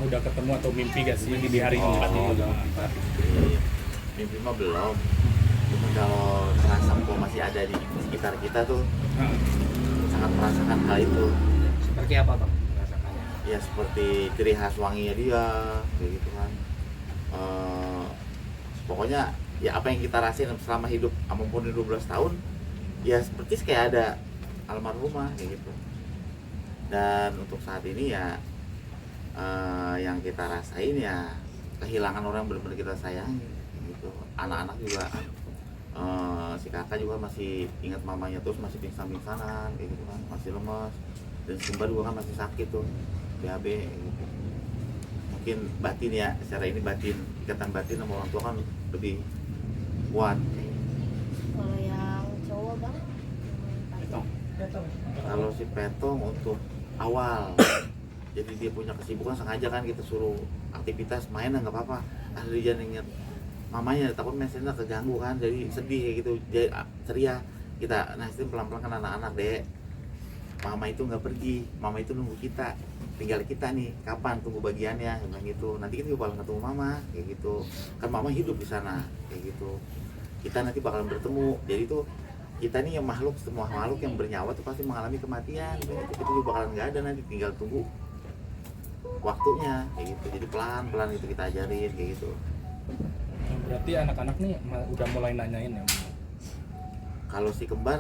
udah ketemu atau mimpi gak sih di hari keempat itu? Mimpi mah belum. Cuma kalau terasa kok masih ada di sekitar kita tuh, sangat merasakan hal itu. Seperti apa bang merasakannya? Ya seperti ciri khas wanginya dia, kayak gitu kan. Pokoknya ya apa yang kita rasain selama hidup ampun 12 tahun, ya seperti kayak ada almarhumah kayak gitu. Dan untuk saat ini ya yang kita rasain ya kehilangan orang benar-benar kita sayangi gitu. Anak-anak juga si kakak juga masih ingat mamanya terus, masih pingsan-pingsanan kayak gitu kan, masih lemas. Dan si kembar juga kan masih sakit tuh, BAB gitu. Mungkin batin ya, secara ini batin, ikatan batin sama orang tua kan lebih kuat. Kalau yang cowok bang, Kalau si Petong untuk awal, jadi dia punya kesibukan, sengaja kan kita suruh aktivitas main nggak apa-apa, asli dia inget mamanya, takut mesennya keganggu kan, jadi sedih kayak gitu, jadi ceria. Kita nasihin pelan-pelan kan anak-anak dek, mama itu nggak pergi, mama itu nunggu kita, tinggal kita nih kapan tunggu bagiannya, bilang gitu. Nanti kita juga bakal ketemu mama kayak gitu, kan mama hidup di sana kayak gitu, kita nanti bakalan bertemu. Jadi tuh kita nih yang makhluk, semua makhluk yang bernyawa tuh pasti mengalami kematian kayak gitu. Kita juga bakalan nggak ada, nanti tinggal tunggu waktunya kayak gitu. Jadi pelan-pelan itu kita ajarin kayak gitu. Berarti anak-anak nih udah mulai nanyain ya? Kalau si kembar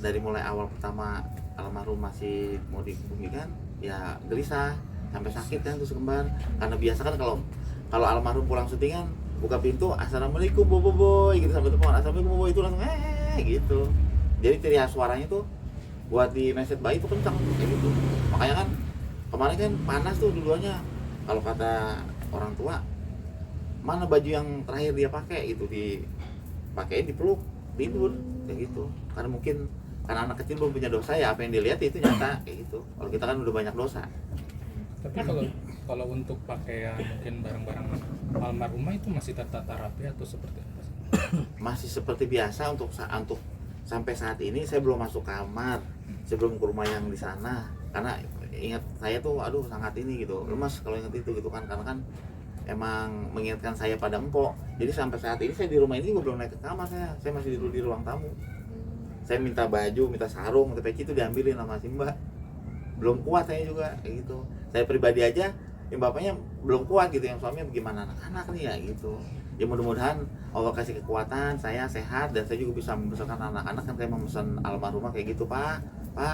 dari mulai awal pertama almarhum masih mau dikebumikan ya gelisah sampai sakit kan tuh si kembar, karena biasa kan kalau almarhum pulang syutingan buka pintu assalamualaikum boboiboy gitu, sampai telepon assalamualaikum boboiboy, itu langsung gitu. Jadi ciri khas suaranya tuh buat di meset bayi itu kencang kayak gitu. Makanya kan kemarin kan panas tuh duluannya, kalau kata orang tua mana baju yang terakhir dia pakai gitu, dipakein dipeluk tidur kayak gitu. Karena mungkin karena anak kecil belum punya dosa ya, apa yang dilihat itu nyata kayak gitu. Kalau kita kan udah banyak dosa. Tapi kalau untuk pakaian mungkin barang-barang almarhumah itu masih tertata rapi atau seperti apa? Masih seperti biasa untuk sampai saat ini. Saya belum masuk kamar sebelum ke rumah yang di sana, karena ingat saya tuh aduh sangat ini gitu, lemas kalau ingat itu gitu kan, karena kan emang mengingatkan saya pada empok. Jadi sampai saat ini saya di rumah ini juga belum naik ke kamar, saya masih dulu di ruang tamu. Saya minta baju, minta sarung, minta peci itu diambilin sama si mbak. Belum kuat saya juga kayak gitu. Saya pribadi aja, yang bapaknya belum kuat gitu, yang suaminya bagaimana anak-anak nih ya gitu. Ya mudah-mudahan Allah kasih kekuatan, saya sehat dan saya juga bisa membesarkan anak-anak. Kan kayak memesan almarhumah kayak gitu, pak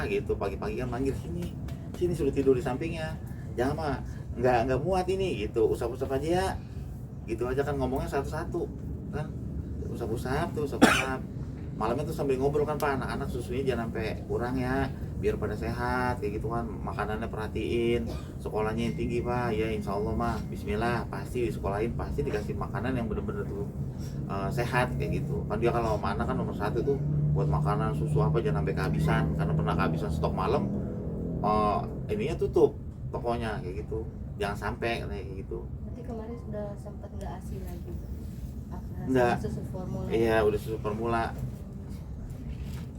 gitu, pagi-pagi kan manggil sini suruh tidur di sampingnya, jangan mah nggak muat ini gitu, usap-usap aja ya gitu aja kan, ngomongnya satu-satu kan, usap-usap malamnya tuh sambil ngobrol kan, pak anak-anak susunya jangan sampai kurang ya, biar pada sehat kayak gitu kan, makanannya perhatiin, sekolahnya yang tinggi pak ya, insya Allah mah bismillah pasti disekolahin, pasti dikasih makanan yang bener-bener tuh sehat kayak gitu kan. Dia kalau sama anak kan nomor satu tuh buat makanan susu apa jangan sampai kehabisan, karena pernah kehabisan stok malam ininya tutup tokonya kayak gitu, jangan sampai kayak gitu. berarti kemarin sudah sempat nggak ASI lagi? Nggak. Susu formula. Iya udah susu formula.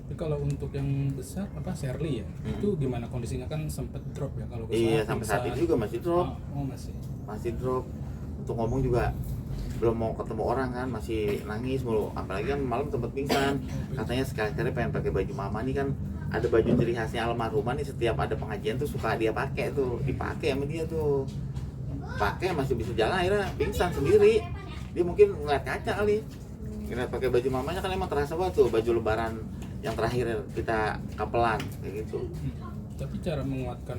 Tapi kalau untuk yang besar apa Shirley ya, itu gimana kondisinya, kan sempat drop ya kalau Iya sampai saat ini juga masih drop. Oh masih Drop. Untuk ngomong juga belum mau ketemu orang kan, masih nangis mulu, apalagi kan malam tempat pingsan. Katanya sekali-kali pengen pakai baju mama nih kan, ada baju ciri khasnya almarhumah nih, setiap ada pengajian tuh suka dia pakai tuh, dipakai sama dia tuh, pakai masih bisa jalan, akhirnya pingsan sendiri. Dia mungkin ngeliat kaca kali, ngeliat pakai baju mamanya kan, emang terasa banget tuh baju lebaran yang terakhir kita kapelan kayak gitu. Tapi cara menguatkan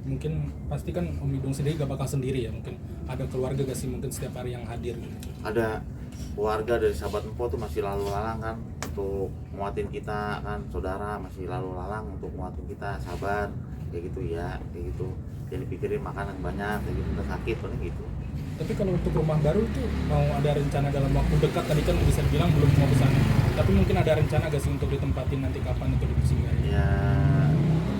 mungkin pasti kan Om Idung sendiri gak bakal sendiri ya, mungkin ada keluarga gak sih mungkin setiap hari yang hadir gitu? Ada keluarga dari sahabat Empo tuh masih lalu lalang kan untuk nguatin kita kan, saudara masih lalu lalang untuk nguatin kita, sabar kayak gitu ya, kayak gitu, jadi pikirin makanan banyak kayak gitu, udah sakit paling gitu. Tapi kalau untuk rumah baru itu mau ada rencana dalam waktu dekat, tadi kan bisa dibilang belum mau ke sana, tapi mungkin ada rencana gak sih untuk ditempatin nanti kapan untuk disinggahin? Ya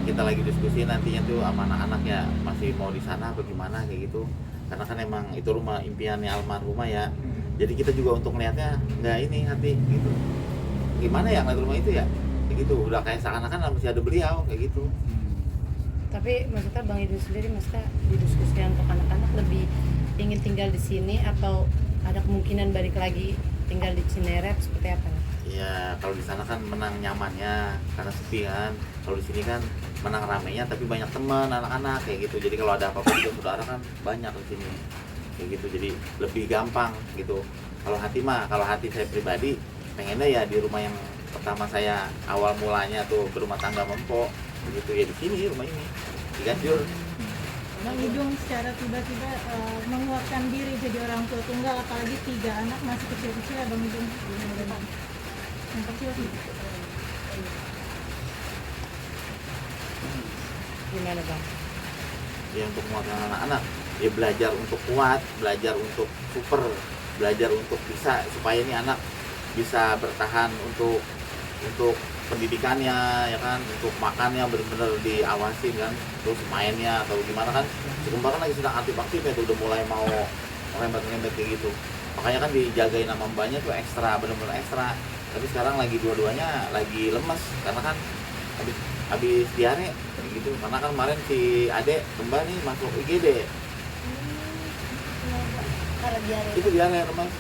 kita lagi diskusi nantinya tuh sama anak-anak ya, masih mau di sana apa gimana kayak gitu, karena kan emang itu rumah impiannya almarhumah ya. Jadi kita juga untuk melihatnya nggak ini hati gitu, gimana ya ngeliat rumah itu ya kayak gitu, udah kayak seakan-akan masih ada beliau kayak gitu. Tapi maksudnya Bang Idul sendiri maksudnya didiskusikan untuk anak-anak ingin tinggal di sini atau ada kemungkinan balik lagi tinggal di Cinere seperti apa? Ya kalau di sana kan menang nyamannya karena sepi kan. Kalau di sini kan menang ramenya tapi banyak teman anak-anak kayak gitu. Jadi kalau ada apa-apa juga saudara kan banyak di sini kayak gitu. Jadi lebih gampang gitu. Kalau hati saya pribadi pengennya ya di rumah yang pertama saya awal mulanya tuh berumah tangga mempok begitu ya, di sini rumah ini di Ganjur. Bang Idung secara tiba-tiba menguatkan diri jadi orang tua tunggal, apalagi 3 anak masih kecil-kecil ya Bang Idung. Yang kecil sih. Gimana Bang? Ya untuk menguatkan anak-anak ya belajar untuk kuat, belajar untuk super, belajar untuk bisa supaya ini anak bisa bertahan untuk pendidikannya ya kan, untuk makannya benar-benar diawasin kan, terus mainnya atau gimana kan. Si kembar kan lagi sedang aktif-aktifnya tuh, udah mulai mau ngerembet-ngerembet kayak gitu, makanya kan dijagain sama mbaknya tuh ekstra, benar-benar ekstra. Tapi sekarang lagi dua-duanya lagi lemes karena kan habis diare kayak gitu, karena kan kemarin si adek kembar nih masuk IGD Karena diare. itu diare lemes.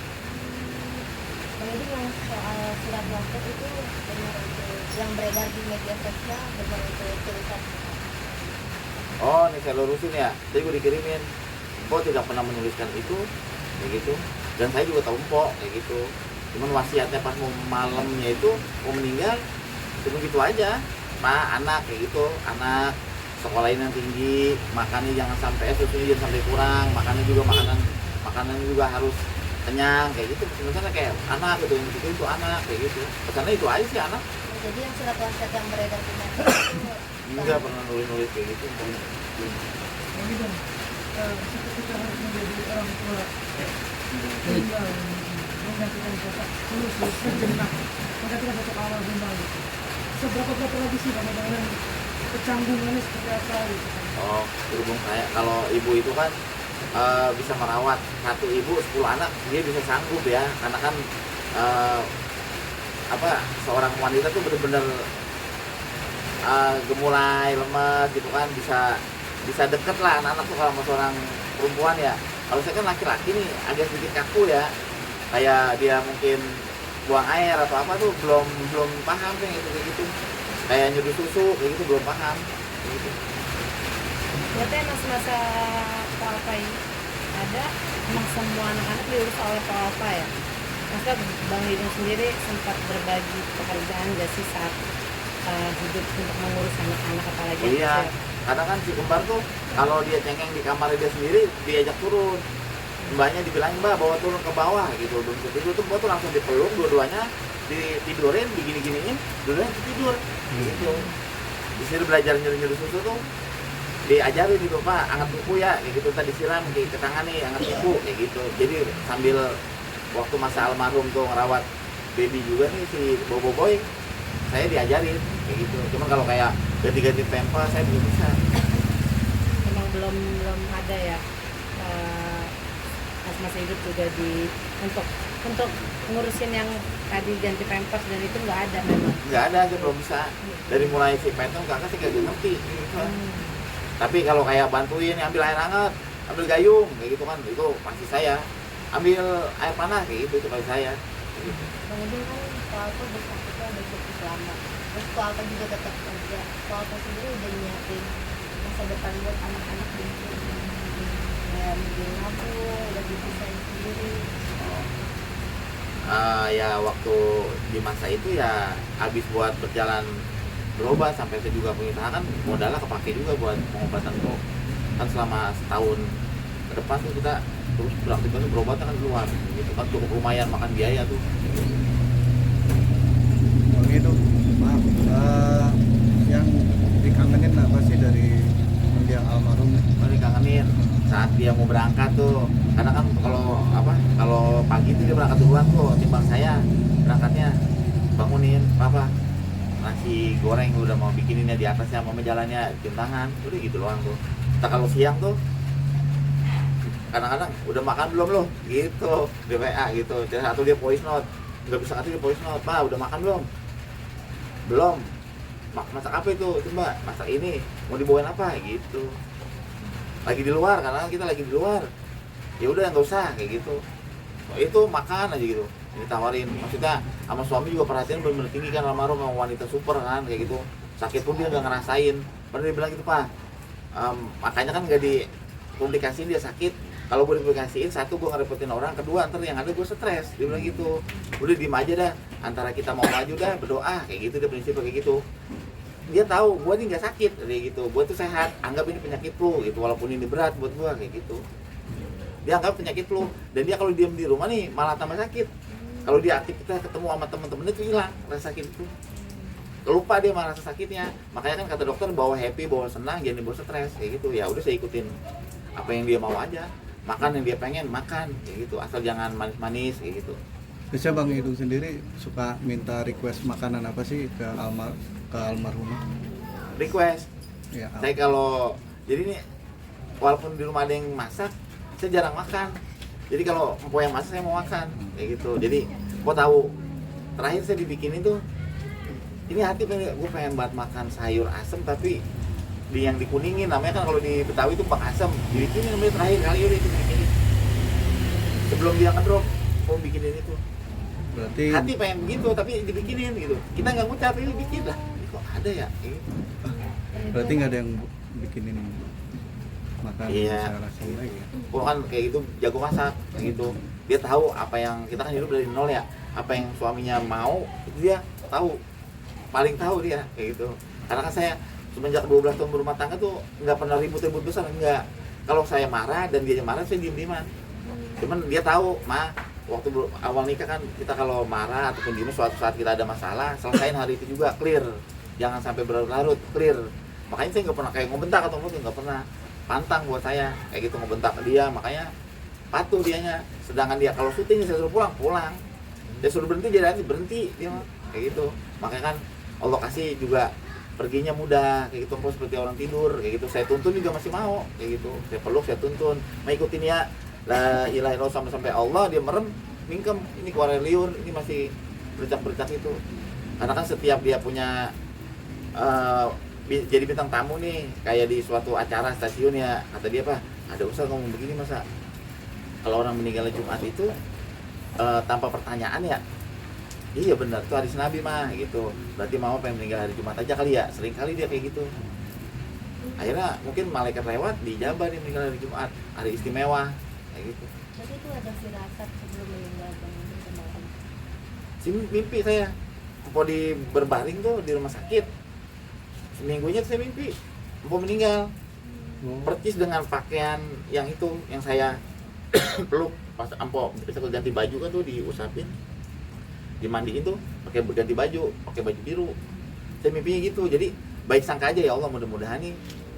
Bang Idung yang soal surat wasiat itu benar itu yang beredar di media sosial, benar itu tulisan. Oh, ini saya lurusin ya. Tadi gue dikirimin. Mpok tidak pernah menuliskan itu, kayak gitu. Dan saya juga tahu Mpok, kayak gitu. Cuman wasiatnya pas mau malamnya itu mau meninggal, cuma gitu aja. Pak, anak kayak gitu, anak sekolahin yang tinggi, makannya jangan sampai susunya jangan sampai kurang, makanan juga harus kenyang, kayak gitu. Misalnya kayak anak gitu, yang gitu itu anak, kayak gitu. Pesannya itu aja sih anak. Jadi yang surat wasiat yang beredar di media itu Enggak pernah nulis kayak gitu. Bang Idung, ketika kita harus menjadi orang tua tunggal menggantikan bapak lulus sejenak menggantikan bapak awal kembali, seberapa lagi sih Bang Idung dan kecanggungannya seperti apa gitu? Oh, berhubung saya kalau ibu itu kan bisa merawat satu ibu 10 anak, dia bisa sanggup ya, karena kan seorang wanita tuh bener-bener gemulai, lemes gitu kan, bisa deket lah anak-anak tuh kalau sama seorang perempuan ya. Kalau saya kan laki-laki nih agak sedikit kaku ya, kayak dia mungkin buang air atau apa tuh belum paham kayak gitu, kayak nyuduh susu kayak gitu belum paham kayak gitu. Berarti masa-masa Pak Alfa ini ada emang semua anak-anak diurus oleh Pak Alfa ya? Maksudnya Bang Idung sendiri sempat berbagi pekerjaan gak sih saat hidup untuk mengurus anak-anak apalagi yang Iya, kecil? karena kan si kembar tuh kalau dia cengeng di kamar dia sendiri diajak turun, mbaknya dibilangin mbak bawa turun ke bawah gitu, belum tidur tuh mbak tuh langsung dipeluk dua-duanya, ditidurin, digini-giniin, dua-duanya tidur gitu. Disuruh belajar nyuruh susu tuh diajarin gitu, Pak angkat kuku ya kayak gitu, tadi siram ke tangan nih angkat kuku kayak gitu. Jadi sambil waktu masa almarhum tuh ngerawat baby juga nih si Bobo Boy, saya diajarin kayak gitu. Cuman kalau kayak ganti-ganti pampers saya belum bisa. Emang belum ada ya pas masa hidup juga untuk ngurusin yang tadi ganti pampers dan itu nggak ada memang. Nggak ada, saya belum bisa. Dari mulai si petong kakak sih gak ngerti gitu. Tapi kalau kayak bantuin ambil air hangat, ambil gayung kayak gitu kan, itu pasti saya. Ambil air panas kayak gitu itu pasti saya. Kayak gitu. Bang Idung kan Pak Alfa bersakitnya udah cukup lama, terus Pak Alfa juga tetap kerja. Pak Alfa sendiri udah nyiapin masa depan buat anak-anak di sini, kayak mungkin nabung, udah didesain sendiri. Ya waktu di masa itu ya habis buat berjalan berobat sampai saya juga punya usaha kan, modalnya kepake juga buat pengobatan tuh kan selama setahun ke depan tuh kita terus beraktivitas berobat kan keluar gitu kan, cukup lumayan makan biaya tuh. Bang Idung, maaf, yang dikangenin apa sih dari mendiang almarhum? Mau dikangenin saat dia mau berangkat tuh, karena kan kalau pagi itu dia berangkat duluan tuh timbang saya berangkatnya, bangunin papa nasi goreng udah mau bikinin ya di atasnya, mau jalannya cium tangan udah gitu doang tuh. Kita kalau siang tuh kadang-kadang udah makan belum lo gitu di WA gitu, satu dia voice note, nggak bisa ngasih dia voice note, pak udah makan belum masak apa itu mbak, masak ini mau dibawain apa gitu, lagi di luar karena kita lagi di luar ya udah nggak usah kayak gitu, itu makan aja gitu, ditawarin. Maksudnya sama suami juga perhatian bener-bener tinggi kan, almarhum sama wanita super kan kayak gitu, sakit pun dia nggak ngerasain. Pernah dia bilang gitu, Pak, makanya kan nggak dipublikasiin dia sakit. Kalau gue dipublikasiin, satu gue ngerepotin orang, kedua ntar yang ada gue stres. Dia bilang gitu, udah diem aja dah, antara kita mau maju dah berdoa kayak gitu, dia prinsipnya kayak gitu. Dia tahu gue nih nggak sakit kayak gitu, gue tuh sehat, anggap ini penyakit flu gitu, walaupun ini berat buat gue kayak gitu. Dia anggap penyakit flu, dan dia kalau diem di rumah nih malah tambah sakit. Kalau dia aktivitas ketemu sama temen-temennya itu hilang rasa sakit itu, lupa dia malah rasa sakitnya. Makanya kan kata dokter bawa happy, bawa senang, jangan dibawa stres kayak gitu. Ya udah saya ikutin apa yang dia mau aja, makan yang dia pengen makan kayak gitu, asal jangan manis-manis kayak gitu. Biasanya Bang Idung sendiri suka minta request makanan apa sih ke almarhumah? Request Ya, saya kalau jadi nih, walaupun di rumah ada yang masak, saya jarang makan. Jadi kalau empok yang masak saya mau makan kayak gitu. Jadi gue tahu terakhir saya dibikinin tuh, ini hati gue pengen banget makan sayur asem, tapi yang dikuningin namanya kan, kalau di Betawi itu bak asem, dibikinin namanya terakhir kali udah itu dibikinin. Sebelum dia ngedrop mau bikinin itu, berarti hati pengen begitu tapi dibikinin gitu. Kita nggak ngucap, ini bikin lah, ini kok ada ya kayak gitu. berarti nggak ada yang bikinin makan Iya. secara rasmi lagi ya? Gua kan kayak gitu jago masak kayak gitu. Dia tahu apa yang kita kan hidup dari nol ya. Apa yang suaminya mau itu dia tahu. Paling tahu dia kayak gitu. Karena kan saya semenjak 12 tahun berumah tangga tuh nggak pernah ribut-ribut besar, enggak. Kalau saya marah dan dia marah, saya diem-dieman. Cuman dia tahu, mah waktu awal nikah kan kita kalau marah ataupun gimana, suatu saat kita ada masalah, selesain hari itu juga, clear. Jangan sampai berlarut-larut, clear. Makanya saya nggak pernah kayak ngobentak atau apa, nggak pernah. Pantang buat saya kayak gitu ngobentak dia, makanya patuh dianya. Sedangkan dia kalau syuting saya suruh pulang, dia suruh berhenti dia berhenti dia mah kayak gitu. Makanya kan Allah kasih juga perginya mudah kayak gitu, seperti orang tidur kayak gitu. Saya tuntun juga masih mau kayak gitu, saya peluk, saya tuntun, mau ikutin ya la ilaha illallah sampai Allah, dia merem mingkem, ini keluar air liur, ini masih bercak-bercak itu. Karena kan setiap dia punya jadi bintang tamu nih, kayak di suatu acara stasiun ya, kata dia, Pak, ada ustaz ngomong begini, masa kalau orang meninggal Jumat itu tanpa pertanyaan ya? Iya benar, itu hadis Nabi mah gitu. Berarti mau pengen meninggal hari Jumat aja kali ya, sering kali dia kayak gitu. Akhirnya mungkin malaikat lewat, dijabah dia meninggal hari Jumat, hari istimewa kayak gitu. Tapi itu ada firasat sebelum meninggal kemarin. Si mimpi saya mau di berbaring tuh di rumah sakit, seminggunya saya mimpi mau meninggal, percis dengan pakaian yang itu yang saya peluk. Pas ampo bisa ganti baju kan tuh diusapin, dimandiin tuh pakai ganti baju, pakai baju biru. Saya mimpinya gitu. Jadi baik sangka aja, ya Allah mudah-mudahan nih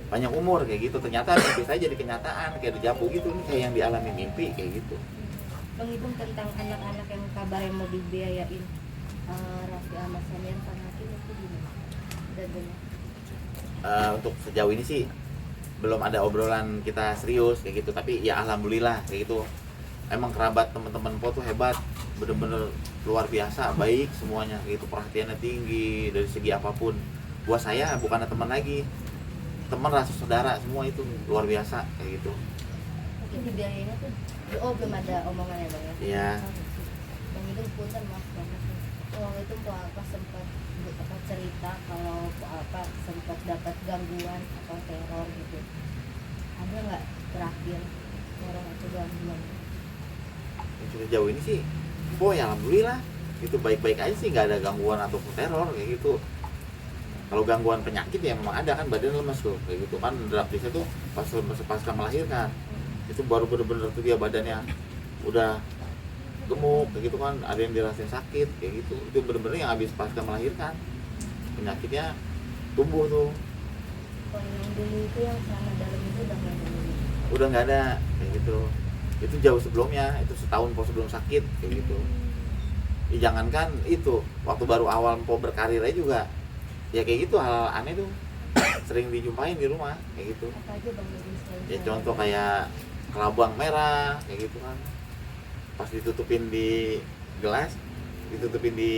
panjang umur kayak gitu. Ternyata mimpi saya jadi kenyataan, kayak dijapu gitu nih, kayak yang dialami mimpi kayak gitu. Bang Ibung, tentang anak-anak yang kabarnya mau dibiayain Raffi Ahmad Samian Farhatin itu gimana? Dadanya. Untuk sejauh ini sih belum ada obrolan kita serius kayak gitu, tapi ya alhamdulillah kayak gitu. Emang kerabat teman-teman Po tuh hebat, bener-bener luar biasa, baik semuanya kayak gitu, perhatiannya tinggi dari segi apapun. Buat saya bukan teman lagi, teman, rasa saudara, semua itu luar biasa kayak gitu. Mungkin dibiayainnya tuh, belum ada omongannya Bang ya? Iya. Bang Ibung punten, maaf banget nih. Waktu itu Po apa sempat cerita kalau Po apa sempat dapat gangguan atau teror gitu. Ada nggak terakhir teror atau gangguan? Untuk sejauh ini sih Po ya alhamdulillah itu baik-baik aja sih, nggak ada gangguan atau teror kayak gitu. Kalau gangguan penyakit ya memang ada kan, badan lemes tuh kayak gitu kan. Draftisnya tuh pasca melahirkan itu baru bener-bener tuh dia badannya udah gemuk kayak gitu kan, ada yang dirasain sakit kayak gitu. Itu bener-bener yang habis pasca melahirkan penyakitnya tumbuh tuh. Kalau yang dulu itu yang celana dalam itu Udah nggak ada kayak gitu. Itu jauh sebelumnya, itu setahun Po sebelum sakit kayak gitu. Ya, jangankan itu, waktu baru awal Po berkarir aja juga ya kayak gitu, hal aneh tuh sering dijumpain di rumah kayak gitu. apa aja Bang Ibung selain Ya celana contoh dalam? kayak kelabang merah kayak gitu kan, pas ditutupin di gelas, ditutupin di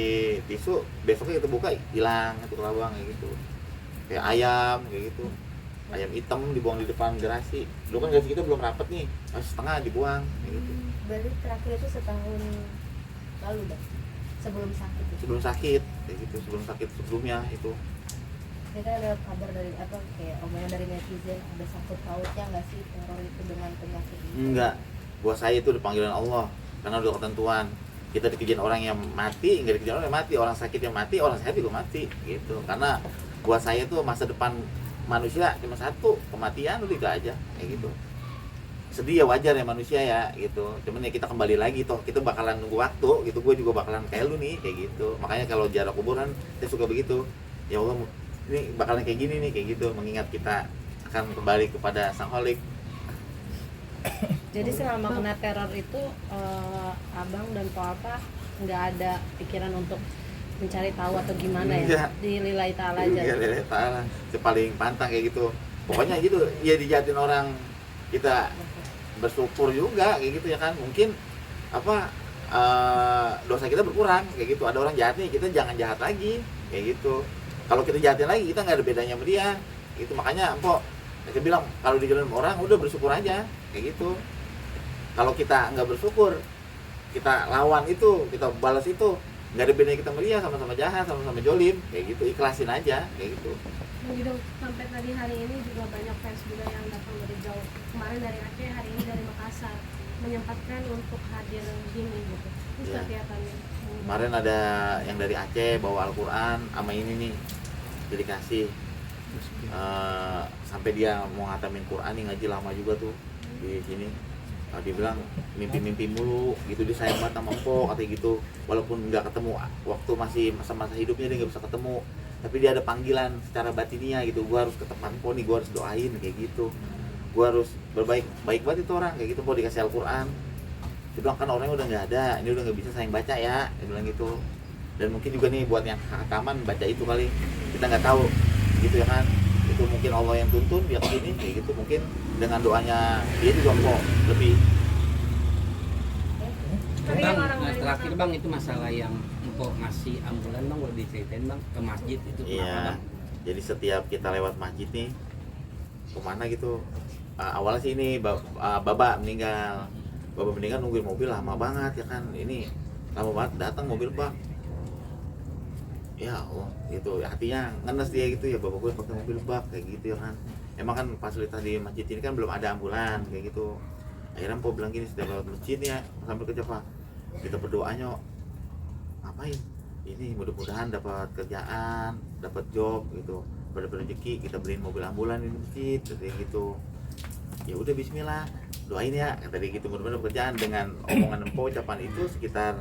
tisu, besoknya kita buka hilang itu kelabang kayak gitu. Kayak ayam kayak gitu, ayam hitam dibuang di depan garasi. Dulu kan garasi kita belum rapet nih, masih setengah dibuang kayak gitu. Berarti terakhir itu setahun lalu dah, sebelum sakit itu. Sebelum sakit kayak gitu, sebelum sakit sebelumnya itu. Kita ada kabar dari apa kayak omongan dari netizen, ada sangkut pautnya nggak sih teror itu dengan penyakit itu? Enggak, buat saya itu udah panggilan Allah, karena udah ketentuan. Kita dikejar orang yang mati, nggak dikejar orang yang mati, orang sakit yang mati, orang sehat juga mati gitu. Karena buat saya tuh masa depan manusia cuma satu, kematian udah itu aja kayak gitu. Sedih ya, wajar ya manusia ya gitu. Cuman ya kita kembali lagi toh, kita bakalan nunggu waktu gitu. Gue juga bakalan kayak lu nih kayak gitu. Makanya kalau jarak kuburan saya suka begitu. Ya Allah, ini bakalan kayak gini nih kayak gitu, mengingat kita akan kembali kepada Sang Khalik. Jadi selama kena teror itu abang dan Pak nggak ada pikiran untuk mencari tahu atau gimana ya? Enggak. Dilillahi ta'ala aja. Iya, lillahi ta'ala. Itu paling pantang kayak gitu. Pokoknya gitu, ya dijahatin orang, kita bersyukur juga kayak gitu ya kan. Mungkin apa dosa kita berkurang kayak gitu. Ada orang jahat nih, kita jangan jahat lagi kayak gitu. Kalau kita jahatin lagi, kita nggak ada bedanya sama dia. Itu makanya empok saya bilang kalau di jalan orang udah bersyukur aja kayak gitu. Kalau kita nggak bersyukur, kita lawan itu, kita balas itu, nggak ada bedanya kita melihat, sama-sama jahat, sama-sama jolim kayak gitu. Ikhlasin aja kayak gitu. Begitu sampai tadi hari ini juga banyak fans juga yang datang dari jauh. Kemarin dari Aceh, hari ini dari Makassar, menyempatkan untuk hadir gini gitu. Ini Iya. seperti apa nih? Kemarin ada yang dari Aceh bawa Al-Quran sama ini nih, dedikasi. Sampai dia mau ngatamin Quran nih, ngaji lama juga tuh di sini. Dia bilang mimpi-mimpi mulu gitu, dia sayang banget sama Empok katanya gitu. Walaupun nggak ketemu waktu masih masa-masa hidupnya, dia nggak bisa ketemu, tapi dia ada panggilan secara batinnya gitu. Gua harus ke tempat Empok nih, gua harus doain kayak gitu. Gua harus berbaik, baik banget itu orang kayak gitu. Empok dikasih Al-Quran, dia bilang kan orangnya udah nggak ada, ini udah nggak bisa sayang baca ya, dia bilang gitu. Dan mungkin juga nih buat yang hataman baca itu kali, kita nggak tahu gitu ya kan. Itu mungkin Allah yang tuntun dia begini kayak gitu. Mungkin dengan doanya dia juga kok lebih. Tapi Bang, yang orang nah, dari terakhir bang itu masalah yang empok ngasih ambulan bang, boleh diceritain bang ke masjid itu kenapa Iya. bang? Jadi setiap kita lewat masjid nih, kemana gitu, awalnya sih ini Baba meninggal. Baba meninggal nungguin mobil lama banget ya kan. Ini lama banget datang mobil bang. Ya Allah, gitu hatinya ngenes dia gitu ya, bapak gue pakai mobil bak kayak gitu ya kan. Emang kan fasilitas di masjid ini kan belum ada ambulan kayak gitu. Akhirnya Mpok bilang gini, setiap lewat masjid ya sampai kerja Pak, kita berdoanya ngapain? Ini mudah-mudahan dapat kerjaan, dapat job gitu, dapat rezeki, kita beliin mobil ambulan di masjid kayak gitu. Ya udah Bismillah, doain ya kata dia gitu, mudah-mudahan kerjaan. Dengan omongan Mpok, ucapan itu sekitar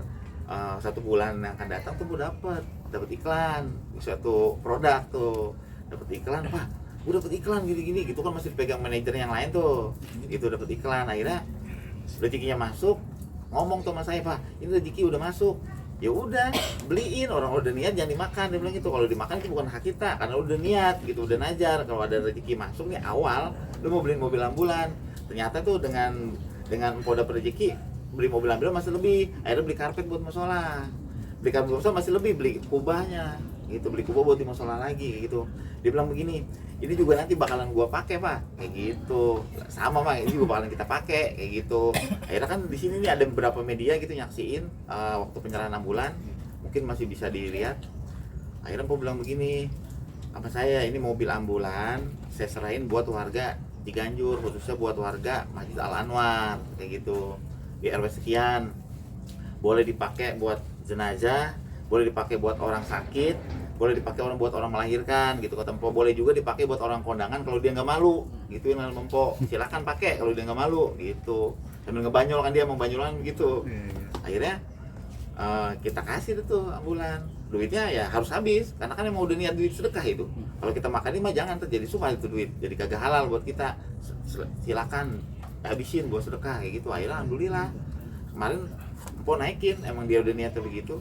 1 bulan yang akan datang tuh gue dapat iklan suatu produk tuh, dapat iklan Pak, gue dapat iklan gini-gini gitu kan, masih dipegang manajer yang lain tuh itu, dapat iklan. Akhirnya rezekinya masuk, ngomong tuh sama saya, Pak ini rezeki udah masuk, ya udah beliin, orang udah niat jangan dimakan, dia bilang gitu. Kalau dimakan itu bukan hak kita karena udah niat gitu, udah najar. Kalau ada rezeki masuk nih awal lu mau beliin mobil ambulan, ternyata tuh dengan Empok dapet rezeki beli mobil ambulan masih lebih. Akhirnya beli karpet buat musola, beli karpet buat musola masih lebih, beli kubahnya gitu, beli kubah buat di musola lagi kayak gitu. Dia bilang begini, ini juga nanti bakalan gua pakai Pak kayak gitu. Sama Pak, ini juga bakalan kita pakai kayak gitu. Akhirnya kan di sini nih ada beberapa media gitu nyaksiin waktu penyerahan ambulan, mungkin masih bisa dilihat. Akhirnya Mpok bilang begini apa saya, ini mobil ambulan saya serahin buat warga Ciganjur, khususnya buat warga Masjid Al Anwar kayak gitu, di RW sekian. Boleh dipakai buat jenazah, boleh dipakai buat orang sakit, boleh dipakai buat orang melahirkan gitu kata Mpok. Boleh juga dipakai buat orang kondangan kalau dia nggak malu gitu ya Mpok. Silakan pakai kalau dia nggak malu gitu. Sambil ngebanyol kan, dia mau banyolan gitu. Akhirnya kita kasih tuh ambulan. Duitnya ya harus habis karena kan emang udah niat duit sedekah itu. Kalau kita makan ini mah jangan terjadi subah itu duit, jadi kagak halal buat kita. Silakan habisin buat sedekah kayak gitu. Akhirnya alhamdulillah kemarin Mpok naikin, emang dia udah niatnya begitu.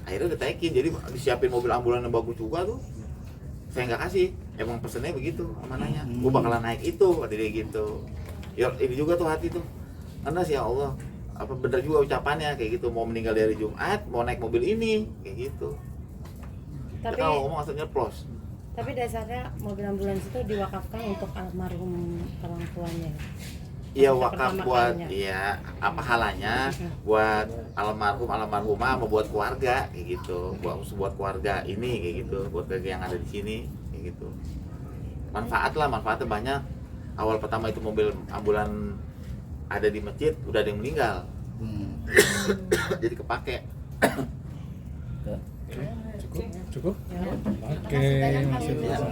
Akhirnya ditaikin, jadi disiapin mobil ambulan yang bagus juga tuh. Saya nggak kasih, emang pesennya begitu amanahnya. Gue bakalan naik itu, kata dia gitu. Ya ini juga tuh hati tuh, karena sih ya Allah, apa bener juga ucapannya kayak gitu, mau meninggal dari Jumat, mau naik mobil ini kayak gitu. Tapi Kita kalau ngomong asal nyeplos. Tapi dasarnya mobil ambulans itu diwakafkan untuk almarhum orang tuanya. Iya Maksudnya wakaf pertama buat kalinya. iya apa halanya buat almarhumah sama buat keluarga kayak gitu, buat keluarga ini kayak gitu, buat keluarga yang ada di sini kayak gitu. Manfaatnya banyak. Awal pertama itu mobil ambulan ada di masjid, udah ada yang meninggal. Jadi kepake. Cukup? Ya. Oke, Makasih banyak, masih Kang. bisa.